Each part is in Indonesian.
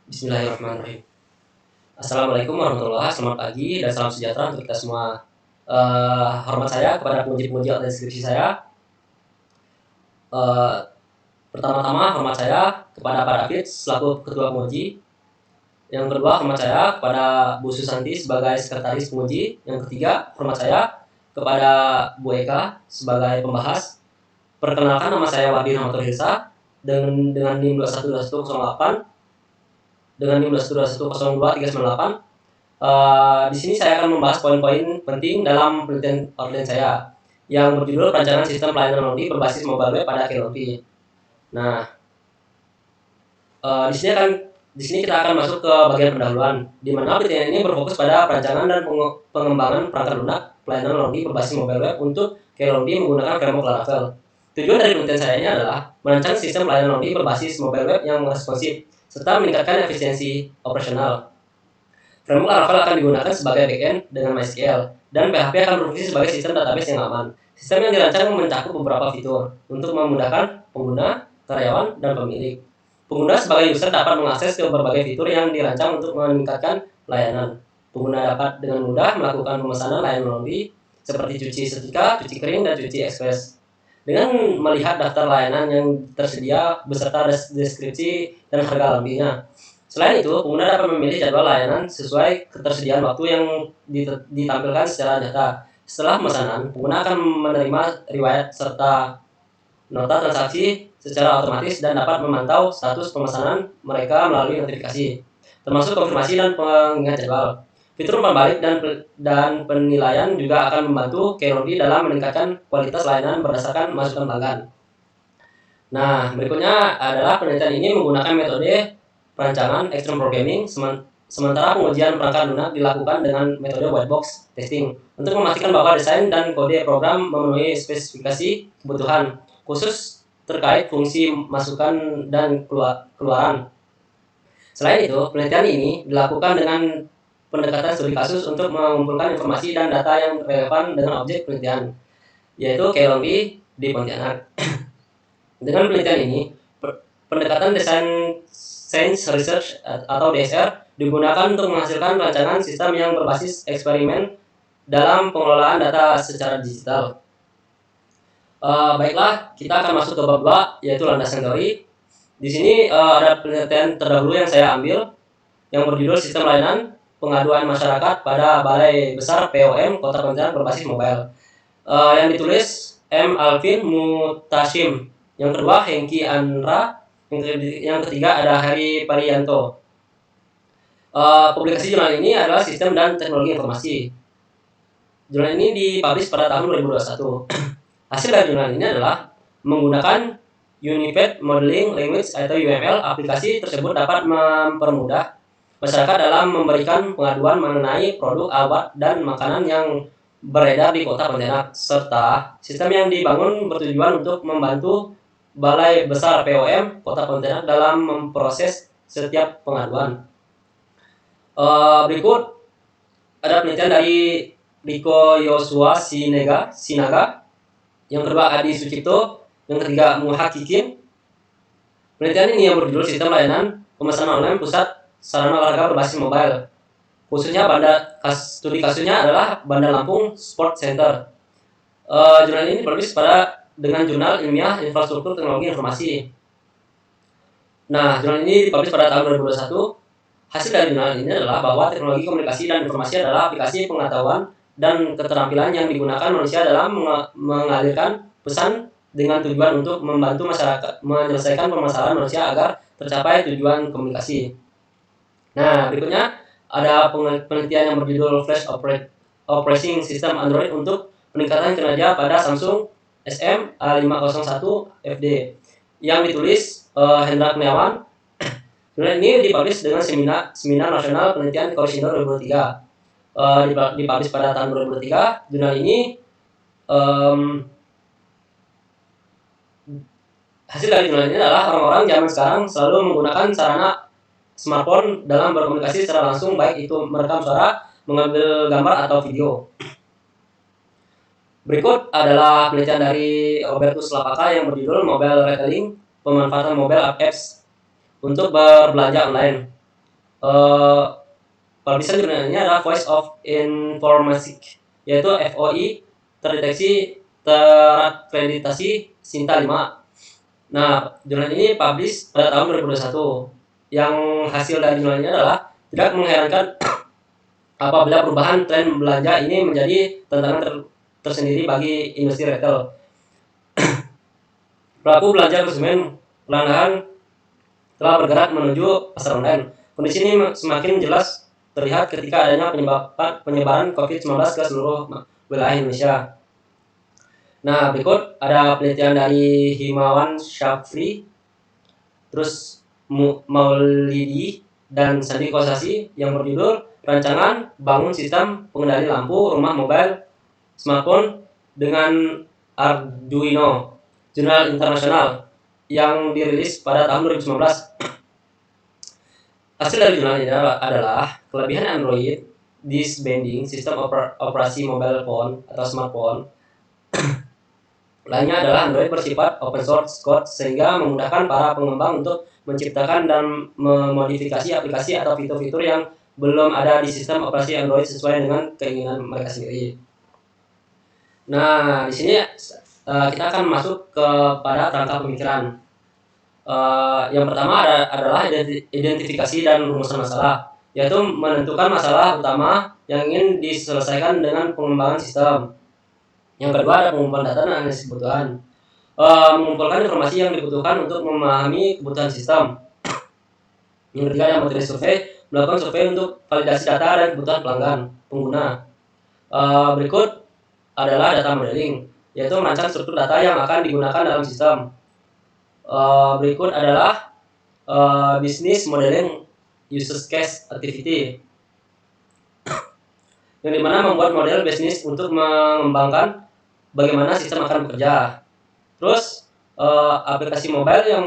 Bismillahirrahmanirrahim. Assalamualaikum warahmatullahi wabarakatuh. Selamat pagi dan salam sejahtera untuk kita semua. Hormat saya kepada penguji-penguji atau deskripsi saya. Eh, Pertama-tama hormat saya kepada Pak David selaku ketua penguji. Yang kedua hormat saya kepada Bu Susanti sebagai sekretaris penguji. Yang ketiga hormat saya kepada Bu Eka sebagai pembahas. Perkenalkan, nama saya Wahdi Rahmatul Hilsa dengan NIM 212108 dengan NIM 212102 di sini saya akan membahas poin-poin penting dalam penelitian saya yang berjudul Perancangan Sistem Pelayanan Laundry berbasis mobile web pada Laundry. Nah, di sini kita akan masuk ke bagian pendahuluan, di mana penelitian ini berfokus pada perancangan dan pengembangan perangkat lunak pelayanan laundry berbasis mobile web untuk Laundry menggunakan framework Laravel. Tujuan dari penelitian saya ini adalah merancang sistem pelayanan laundry berbasis mobile web yang responsif serta meningkatkan efisiensi operasional. Framework Laravel akan digunakan sebagai backend dengan MySQL, dan PHP akan berfungsi sebagai sistem database yang aman. Sistem yang dirancang mencakup beberapa fitur untuk memudahkan pengguna, karyawan, dan pemilik. Pengguna sebagai user dapat mengakses ke berbagai fitur yang dirancang untuk meningkatkan layanan. Pengguna dapat dengan mudah melakukan pemesanan layanan laundry seperti cuci setrika, cuci kering, dan cuci ekspres. Dengan melihat daftar layanan yang tersedia beserta deskripsi dan harga lambinya. Selain itu, pengguna dapat memilih jadwal layanan sesuai ketersediaan waktu yang ditampilkan secara nyata. Setelah pemesanan, pengguna akan menerima riwayat serta nota transaksi secara otomatis dan dapat memantau status pemesanan mereka melalui notifikasi, termasuk konfirmasi dan pengingat jadwal. Fitur umpan balik dan penilaian juga akan membantu Laundry dalam meningkatkan kualitas layanan berdasarkan masukan pelanggan. Nah, berikutnya adalah penelitian ini menggunakan metode perancangan extreme programming, sementara pengujian perangkat lunak dilakukan dengan metode white box testing untuk memastikan bahwa desain dan kode program memenuhi spesifikasi kebutuhan khusus terkait fungsi masukan dan keluaran. Selain itu, penelitian ini dilakukan dengan pendekatan studi kasus untuk mengumpulkan informasi dan data yang relevan dengan objek penelitian, yaitu Laundry di Pontianak. Dengan penelitian ini, pendekatan desain Science Research atau DSR digunakan untuk menghasilkan rancangan sistem yang berbasis eksperimen dalam pengelolaan data secara digital. Baiklah, kita akan masuk ke bab 2, yaitu landasan teori. Di sini ada penelitian terdahulu yang saya ambil yang berjudul Sistem Layanan Pengaduan Masyarakat pada Balai Besar POM Kota Pontianak berbasis mobile. Yang ditulis M. Alvin Mutashim. Yang kedua Hengki Andra. Yang ketiga ada Hari Parianto. Publikasi jurnal ini adalah Sistem dan Teknologi Informasi. Jurnal ini dipublish pada tahun 2021. Hasil dari jurnal ini adalah menggunakan Unified Modeling Language atau UML. Aplikasi tersebut dapat mempermudah masyarakat dalam memberikan pengaduan mengenai produk, obat, dan makanan yang beredar di Kota Pontianak, serta sistem yang dibangun bertujuan untuk membantu Balai Besar POM Kota Pontianak dalam memproses setiap pengaduan. Berikut ada penelitian dari Riko Yosua Sinaga, yang kedua Adi Sucipto, yang ketiga Muhakikin. Penelitian ini yang berjudul Sistem Layanan Pemesanan Online Pusat Sarana Olahraga Berbasis Mobile. Khususnya studi kasusnya adalah Bandar Lampung Sport Center. Jurnal ini dipublish dengan jurnal ilmiah infrastruktur teknologi informasi. Nah, jurnal ini dipublish pada tahun 2021. Hasil dari jurnal ini adalah bahwa teknologi komunikasi dan informasi adalah aplikasi pengetahuan dan keterampilan yang digunakan manusia dalam mengalirkan pesan dengan tujuan untuk membantu masyarakat menyelesaikan permasalahan manusia agar tercapai tujuan komunikasi. Nah, berikutnya ada penelitian yang berjudul Flash Operating System Android untuk peningkatan kinerja pada Samsung SM-A501 FD yang ditulis Hendra Kurniawan. Jurnal ini dipublish dengan Seminar Nasional Penelitian Korsindo 2003. Dipublish pada tahun 2003. Jurnal ini hasil dari jurnal ini adalah orang-orang zaman sekarang selalu menggunakan sarana smartphone dalam berkomunikasi secara langsung, baik itu merekam suara, mengambil gambar, atau video. Berikut adalah penelitian dari Robertus Lapaka yang berjudul Mobile Retailing, Pemanfaatan Mobile Apps untuk berbelanja online. Eh, Publisher jurnal ini adalah Voice of Informatics, yaitu FOI, terakreditasi Sinta 5. Nah, jurnal ini publish pada tahun 2021. Yang hasil dari jurnal ini adalah tidak mengherankan apabila perubahan tren belanja ini menjadi tantangan tersendiri bagi industri retail. Pelaku belanja konsumen perlahan telah bergerak menuju pasar online. Kondisi ini semakin jelas terlihat ketika adanya penyebaran COVID-19 ke seluruh wilayah Indonesia. Nah, berikut ada penelitian dari Himawan Syafri, terus Maulidi, dan Sandi Kosasi yang berjudul Rancangan Bangun Sistem Pengendali Lampu Rumah Mobile Smartphone dengan Arduino, jurnal internasional yang dirilis pada tahun 2019. Hasil dari jurnal ini adalah kelebihan Android disbanding sistem operasi mobile phone atau smartphone. Lainnya adalah Android bersifat open source code sehingga memudahkan para pengembang untuk menciptakan dan memodifikasi aplikasi atau fitur-fitur yang belum ada di sistem operasi Android sesuai dengan keinginan mereka sendiri. Nah, di sini kita akan masuk kepada kerangka pemikiran. Yang pertama adalah identifikasi dan rumusan masalah, yaitu menentukan masalah utama yang ingin diselesaikan dengan pengembangan sistem. Yang kedua ada pengumpulan data dan analisis kebutuhan, mengumpulkan informasi yang dibutuhkan untuk memahami kebutuhan sistem. Yang ketiga ada metode survei, melakukan survei untuk validasi data dan kebutuhan pelanggan pengguna. Berikut adalah data modeling, yaitu merancang struktur data yang akan digunakan dalam sistem. Berikut adalah business modeling use case activity, yang dimana membuat model bisnis untuk mengembangkan bagaimana sistem akan bekerja. Terus aplikasi mobile yang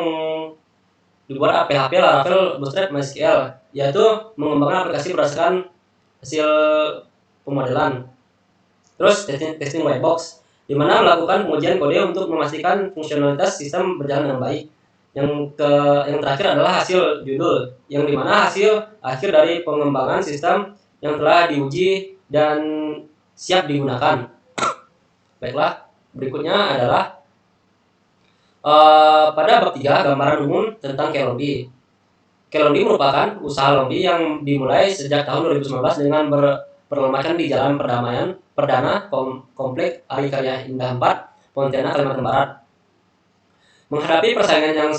dibuat PHP, Laravel, Bootstrap, MySQL, yaitu mengembangkan aplikasi berdasarkan hasil pemodelan. Terus testing white box, di mana melakukan pengujian kode untuk memastikan fungsionalitas sistem berjalan dengan baik. Yang terakhir adalah hasil judul, yang dimana hasil akhir dari pengembangan sistem yang telah diuji dan siap digunakan. Baiklah, berikutnya adalah pada bab 3 gambaran umum tentang Kelondi. Kelondi merupakan usaha lobby yang dimulai sejak tahun 2019 dengan berlombakan di Jalan Perdana Komplek Ari Karya Indah 4, Pontianak, Kalimantan Barat. Menghadapi persaingan yang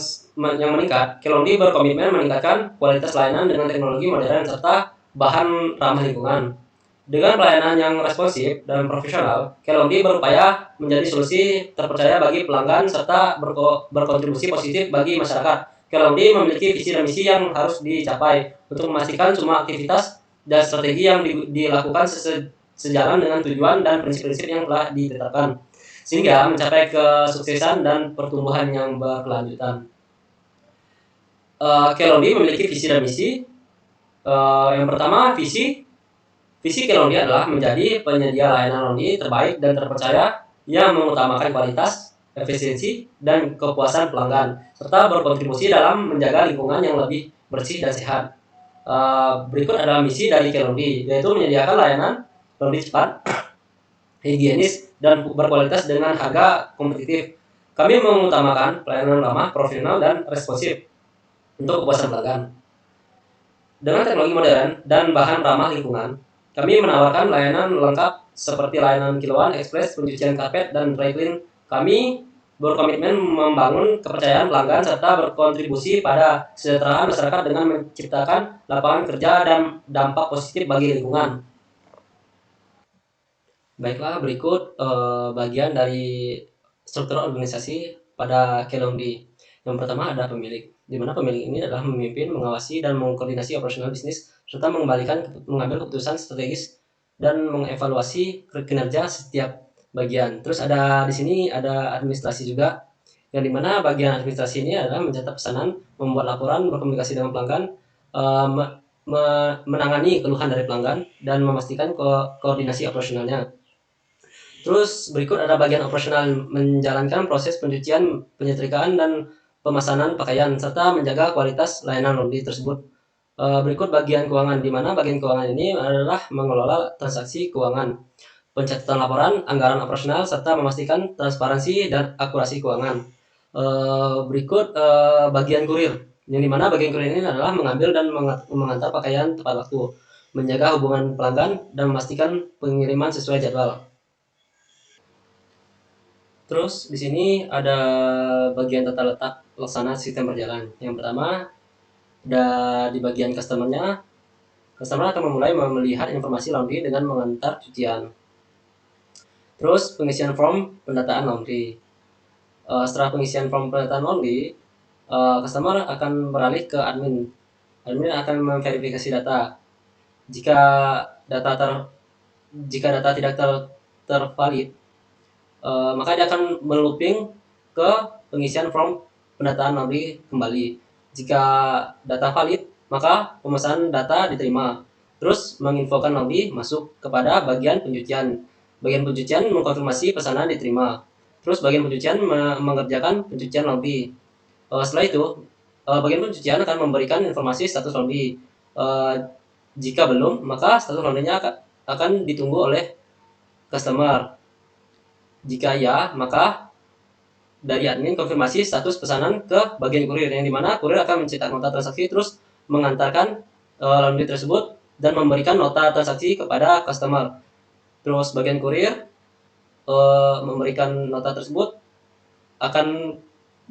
meningkat, Kelondi berkomitmen meningkatkan kualitas layanan dengan teknologi modern serta bahan ramah lingkungan. Dengan pelayanan yang responsif dan profesional, Kelondi berupaya menjadi solusi terpercaya bagi pelanggan serta berkontribusi positif bagi masyarakat. Kelondi memiliki visi dan misi yang harus dicapai untuk memastikan semua aktivitas dan strategi yang dilakukan sejalan dengan tujuan dan prinsip-prinsip yang telah ditetapkan, sehingga mencapai kesuksesan dan pertumbuhan yang berkelanjutan. Kelondi memiliki visi dan misi. Yang pertama, visi Kelondi adalah menjadi penyedia layanan laundry terbaik dan terpercaya yang mengutamakan kualitas, efisiensi, dan kepuasan pelanggan, serta berkontribusi dalam menjaga lingkungan yang lebih bersih dan sehat. Berikut adalah misi dari Kelondi, yaitu menyediakan layanan laundry cepat, higienis, dan berkualitas dengan harga kompetitif. Kami mengutamakan pelayanan ramah, profesional, dan responsif untuk kepuasan pelanggan. Dengan teknologi modern dan bahan ramah lingkungan, kami menawarkan layanan lengkap seperti layanan kiloan, ekspres, pencucian karpet, dan dry clean. Kami berkomitmen membangun kepercayaan pelanggan serta berkontribusi pada kesejahteraan masyarakat dengan menciptakan lapangan kerja dan dampak positif bagi lingkungan. Baiklah, berikut bagian dari struktur organisasi pada Kelondi. Yang pertama ada pemilik, di mana pemilik ini adalah memimpin, mengawasi, dan mengkoordinasi operasional bisnis, serta mengambil keputusan strategis dan mengevaluasi kinerja setiap bagian. Terus ada di sini ada administrasi juga, yang dimana bagian administrasi ini adalah mencatat pesanan, membuat laporan, berkomunikasi dengan pelanggan, menangani keluhan dari pelanggan, dan memastikan koordinasi operasionalnya. Terus berikut ada bagian operasional, menjalankan proses pencucian, penyetrikaan, dan pemesanan pakaian, serta menjaga kualitas layanan laundry tersebut. Berikut bagian keuangan, di mana bagian keuangan ini adalah mengelola transaksi keuangan, pencatatan laporan, anggaran operasional, serta memastikan transparansi dan akurasi keuangan. Berikut bagian kurir, yang dimana bagian kurir ini adalah mengambil dan mengantar pakaian tepat waktu, menjaga hubungan pelanggan, dan memastikan pengiriman sesuai jadwal. Terus di sini ada bagian tata letak laksana sistem berjalan. Yang pertama, ada di bagian customer-nya. Customer akan memulai melihat informasi laundry dengan mengantar cucian. Terus pengisian form pendataan laundry. Setelah pengisian form pendataan laundry, customer akan beralih ke admin. Admin akan memverifikasi data. Jika data tidak tervalid, maka dia akan melooping ke pengisian form pendataan laundry kembali. Jika data valid, maka pemesanan data diterima. Terus menginfokan laundry masuk kepada bagian pencucian. Bagian pencucian mengkonfirmasi pesanan diterima. Terus bagian pencucian mengerjakan pencucian laundry. Setelah itu, bagian pencucian akan memberikan informasi status laundry. Jika belum, maka status laundry-nya akan ditunggu oleh customer. Jika ya, maka dari admin konfirmasi status pesanan ke bagian kurir, yang dimana kurir akan mencetak nota transaksi terus mengantarkan laundry tersebut dan memberikan nota transaksi kepada customer. Terus bagian kurir memberikan nota tersebut akan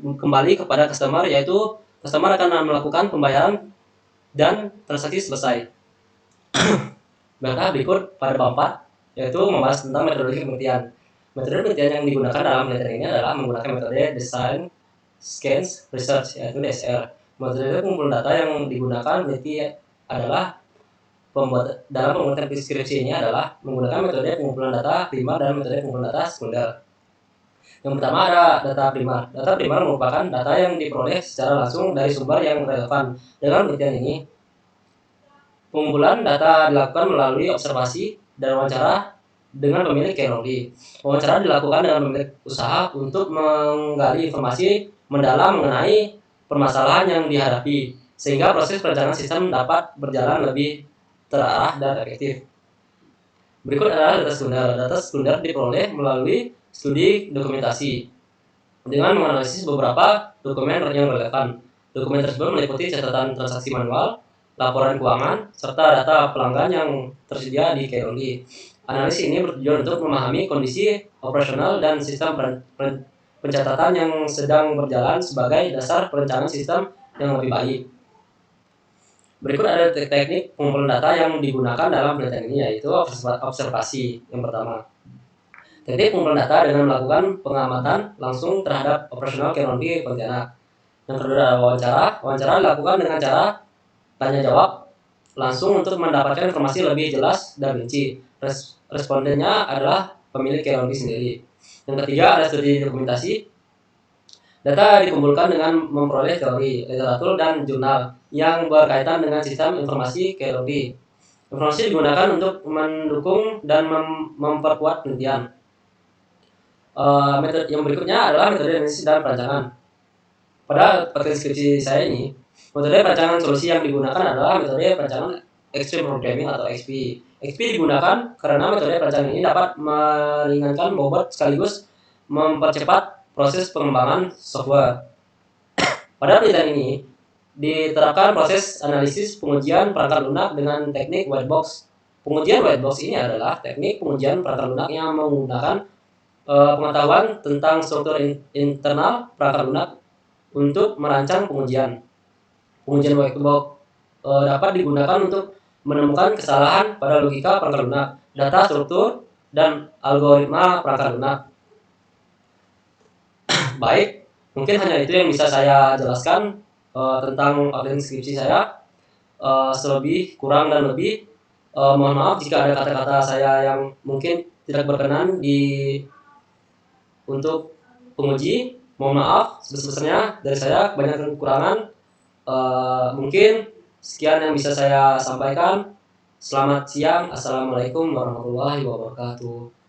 kembali kepada customer, yaitu customer akan melakukan pembayaran dan transaksi selesai. Maka berikut pada bab 4, yaitu membahas tentang metodologi penelitian. Metode penelitian yang digunakan dalam penelitian ini adalah menggunakan metode Design Scans Research, yaitu DSR. Metode pengumpulan data yang digunakan peneliti adalah dalam pembuatan deskripsi ini adalah menggunakan metode pengumpulan data primar dan metode pengumpulan data sekunder. Yang pertama ada data primar. Data primar merupakan data yang diperoleh secara langsung dari sumber yang relevan. Dalam penelitian ini, pengumpulan data dilakukan melalui observasi dan wawancara dengan pemilik teknologi. Wawancara dilakukan dengan pemilik usaha untuk menggali informasi mendalam mengenai permasalahan yang dihadapi, sehingga proses perencanaan sistem dapat berjalan lebih terarah dan efektif. Berikut adalah data sekunder. Data sekunder diperoleh melalui studi dokumentasi dengan menganalisis beberapa dokumen yang relevan. Dokumen tersebut meliputi catatan transaksi manual, laporan keuangan, serta data pelanggan yang tersedia di Keylondy. Analisis ini bertujuan untuk memahami kondisi operasional dan sistem pencatatan yang sedang berjalan sebagai dasar perencanaan sistem yang lebih baik. Berikut ada teknik pengumpulan data yang digunakan dalam penelitian ini, yaitu observasi. Yang pertama, teknik pengumpulan data dengan melakukan pengamatan langsung terhadap operasional Keylondy Pontianak. Yang kedua adalah wawancara. Wawancara dilakukan dengan cara tanya jawab langsung untuk mendapatkan informasi lebih jelas dan rinci. Respondennya adalah pemilik Keylondy sendiri. Yang ketiga ada studi dokumentasi. Data dikumpulkan dengan memperoleh teori, literatur, dan jurnal yang berkaitan dengan sistem informasi Keylondy. Informasi digunakan untuk mendukung dan memperkuat penelitian. Metode yang berikutnya adalah metode analisis dan perancangan. Pada deskripsi saya ini, metode perancangan solusi yang digunakan adalah metode perancangan Extreme Programming atau XP. XP digunakan karena metode perancangan ini dapat meringankan bobot sekaligus mempercepat proses pengembangan software. Pada penelitian ini, diterapkan proses analisis pengujian perangkat lunak dengan teknik white box. Pengujian white box ini adalah teknik pengujian perangkat lunak yang menggunakan pengetahuan tentang struktur internal perangkat lunak untuk merancang pengujian. Pengujian white box dapat digunakan untuk menemukan kesalahan pada logika perangkat lunak, data struktur, dan algoritma perangkat lunak. Baik, mungkin hanya itu yang bisa saya jelaskan tentang outline skripsi saya. Selebih kurang dan lebih mohon maaf jika ada kata-kata saya yang mungkin tidak berkenan untuk penguji. Mohon maaf sebesar-besarnya dari saya, kebanyakan kekurangan. Mungkin sekian yang bisa saya sampaikan. Selamat siang. Assalamualaikum warahmatullahi wabarakatuh.